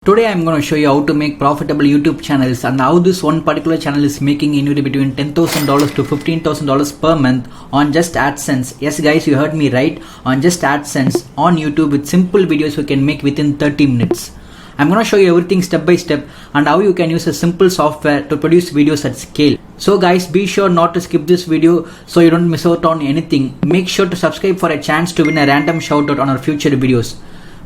Today I'm going to show you how to make profitable YouTube channels and how this one particular channel is making anywhere between $10,000 to $15,000 per month on just AdSense. Yes guys, you heard me right, on just AdSense on YouTube with simple videos you can make within 30 minutes. I'm going to show you everything step by step and how you can use a simple software to produce videos at scale. So guys, be sure not to skip this video so you don't miss out on anything. Make sure to subscribe for a chance to win a random shout out on our future videos.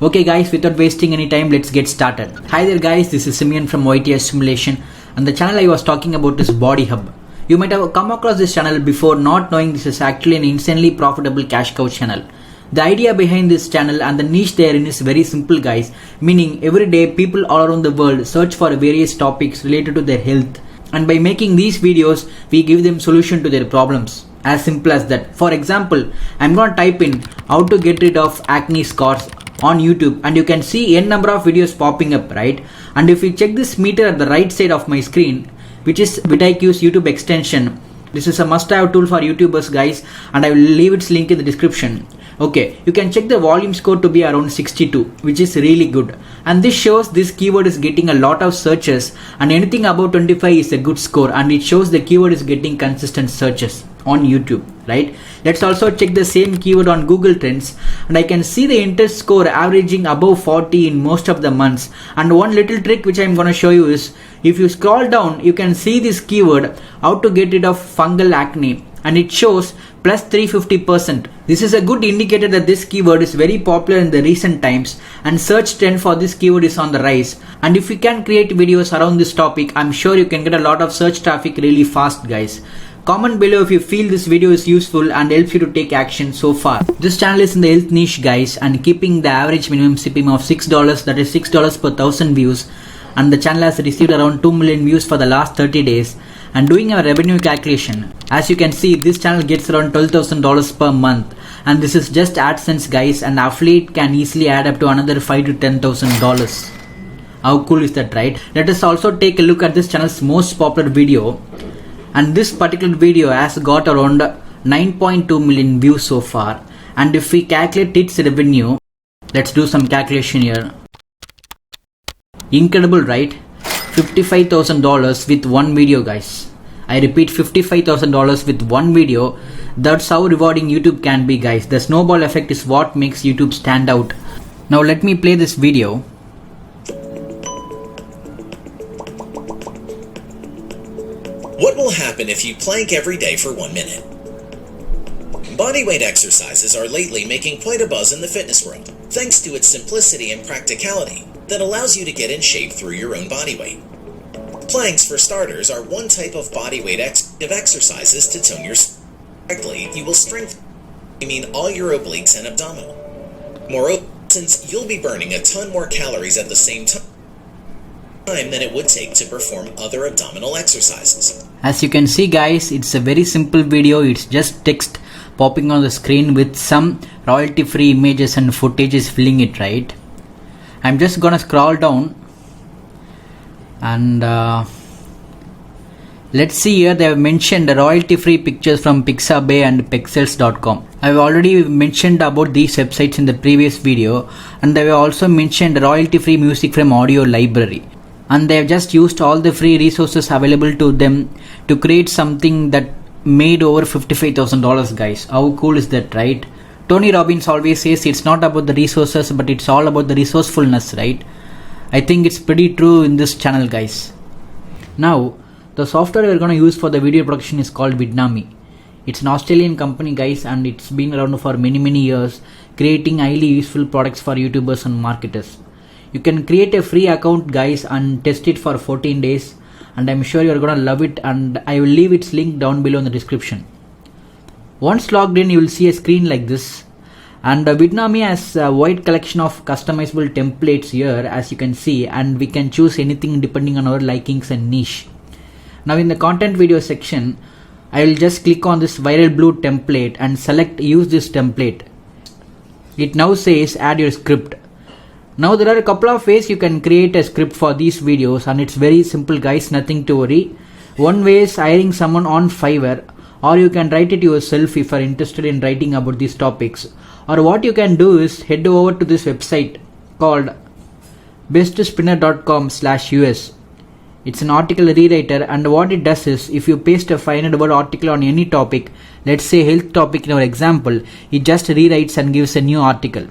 Okay guys, without wasting any time, let's get started. Hi there guys, this is Simeon from YT Assimilation and the channel I was talking about is Body Hub. You might have come across this channel before not knowing this is actually an insanely profitable cash cow channel. The idea behind this channel and the niche therein is very simple guys, meaning every day people all around the world search for various topics related to their health, and by making these videos we give them solution to their problems. As simple as that. For example, I'm going to type in how to get rid of acne scars on YouTube and you can see n number of videos popping up, right? And if you check this meter at the right side of my screen, which is vidIQ's YouTube extension, this is a must-have tool for YouTubers guys, and I will leave its link in the description. Okay, you can check the volume score to be around 62, which is really good, and this shows this keyword is getting a lot of searches, and anything above 25 is a good score, and it shows the keyword is getting consistent searches on YouTube, right? Let's also check the same keyword on Google Trends, and I can see the interest score averaging above 40 in most of the months. And one little trick which I'm going to show you is, if you scroll down you can see this keyword, how to get rid of fungal acne, and it shows plus 350%. This is a good indicator that this keyword is very popular in the recent times and search trend for this keyword is on the rise. And if you can create videos around this topic, I'm sure you can get a lot of search traffic really fast guys. Comment below if you feel this video is useful and helps you to take action so far. This channel is in the health niche guys, and keeping the average minimum CPM of $6, that is $6 per 1,000 views, and the channel has received around 2 million views for the last 30 days. And doing our revenue calculation, as you can see, this channel gets around $12,000 per month, and this is just AdSense guys, and affiliate can easily add up to another $5,000 to $10,000. How cool is that, right? Let us also take a look at this channel's most popular video, and this particular video has got around 9.2 million views so far. And if we calculate its revenue, let's do some calculation here. Incredible, right? $55,000 with one video guys. I repeat, $55,000 with one video. That's how rewarding YouTube can be guys. The snowball effect is what makes YouTube stand out. Now let me play this video. What will happen if you plank every day for 1 minute? Bodyweight exercises are lately making quite a buzz in the fitness world, thanks to its simplicity and practicality that allows you to get in shape through your own body weight. Planks, for starters, are one type of bodyweight exercises to tone your correctly. You will strengthen all your obliques and abdominal. Moreover, since you'll be burning a ton more calories at the same time than it would take to perform other abdominal exercises. As you can see guys, it's a very simple video. It's just text popping on the screen with some royalty free images and footage is filling it, right? I'm just gonna scroll down and let's see here. They have mentioned royalty free pictures from Pixabay and Pexels.com. I've already mentioned about these websites in the previous video, and they have also mentioned royalty free music from Audio Library. And they have just used all the free resources available to them to create something that made over $55,000 guys. How cool is that, right? Tony Robbins always says it's not about the resources but it's all about the resourcefulness, right? I think it's pretty true in this channel guys. Now the software we're going to use for the video production is called Vidnami. It's an Australian company guys, and it's been around for many years, creating highly useful products for YouTubers and marketers. You can create a free account guys and test it for 14 days, and I'm sure you're gonna love it, and I will leave its link down below in the description. Once logged in, you will see a screen like this, and Vidnami has a wide collection of customizable templates here as you can see, and we can choose anything depending on our likings and niche. Now in the content video section, I will just click on this viral blue template and select use this template. It now says add your script. Now there are a couple of ways you can create a script for these videos, and it's very simple guys, nothing to worry. One way is hiring someone on Fiverr, or you can write it yourself if you are interested in writing about these topics. Or what you can do is head over to this website called bestspinner.com/us. It's an article rewriter, and what it does is, if you paste a 500 word article on any topic, let's say health topic in our example, it just rewrites and gives a new article.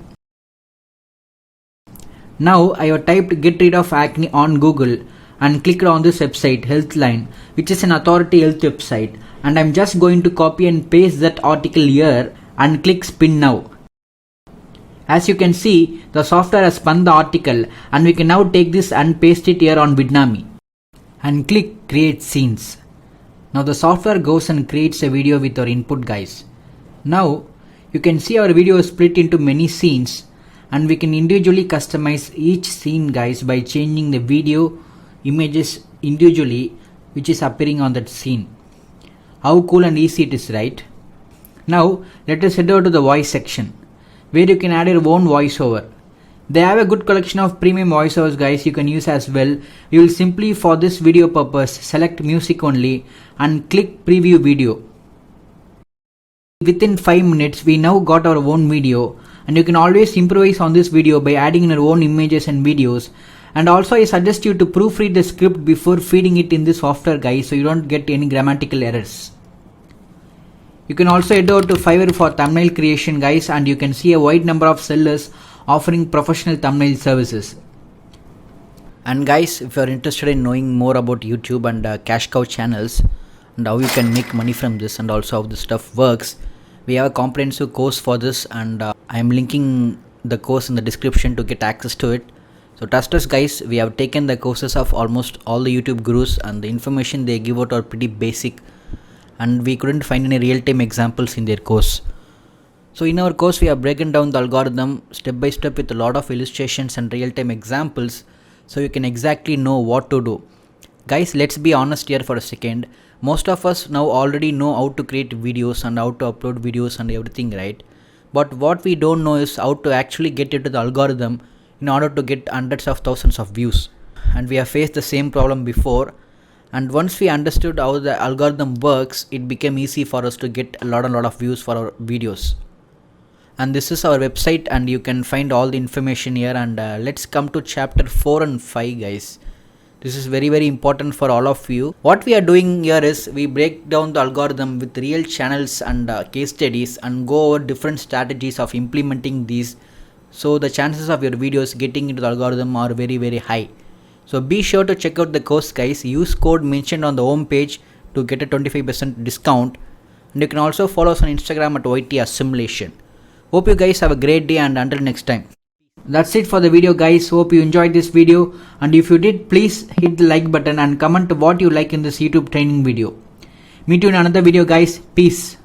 Now I have typed get rid of acne on Google and clicked on this website Healthline, which is an authority health website, and I'm just going to copy and paste that article here and click spin now. As you can see, the software has spun the article, and we can now take this and paste it here on Bitnami and click create scenes. Now the software goes and creates a video with our input, guys. Now you can see our video is split into many scenes, and we can individually customize each scene, guys, by changing the video images individually which is appearing on that scene. How cool and easy it is, right? Now let us head over to the voice section, where you can add your own voiceover. They have a good collection of premium voiceovers, guys, you can use as well. You will simply, for this video purpose, select music only and click preview video. Within 5 minutes we now got our own video, and you can always improvise on this video by adding in your own images and videos. And also I suggest you to proofread the script before feeding it in this software, guys, so you don't get any grammatical errors. You can also head over to Fiverr for thumbnail creation, guys, and you can see a wide number of sellers offering professional thumbnail services. And guys, if you are interested in knowing more about YouTube and cash cow channels and how you can make money from this, and also how this stuff works, we have a comprehensive course for this, and I am linking the course in the description to get access to it. So trust us, guys, we have taken the courses of almost all the YouTube gurus, and the information they give out are pretty basic, and we couldn't find any real-time examples in their course. So in our course we have broken down the algorithm step by step with a lot of illustrations and real-time examples, so you can exactly know what to do. Guys, let's be honest here for a second. Most of us now already know how to create videos and how to upload videos and everything, right? But what we don't know is how to actually get into the algorithm in order to get hundreds of thousands of views. And we have faced the same problem before, and once we understood how the algorithm works, it became easy for us to get a lot of views for our videos. And this is our website, and you can find all the information here. And let's come to chapter 4 and 5, guys. This is very important for all of you. What we are doing here is we break down the algorithm with real channels and case studies, and go over different strategies of implementing these, so the chances of your videos getting into the algorithm are very high. So be sure to check out the course, guys. Use code mentioned on the home page to get a 25% discount, and you can also follow us on Instagram at YT Assimilation. Hope you guys have a great day, and until next time. That's it for the video, guys. Hope you enjoyed this video, and if you did, please hit the like button and comment what you like in this YouTube training video. Meet you in another video, guys. Peace.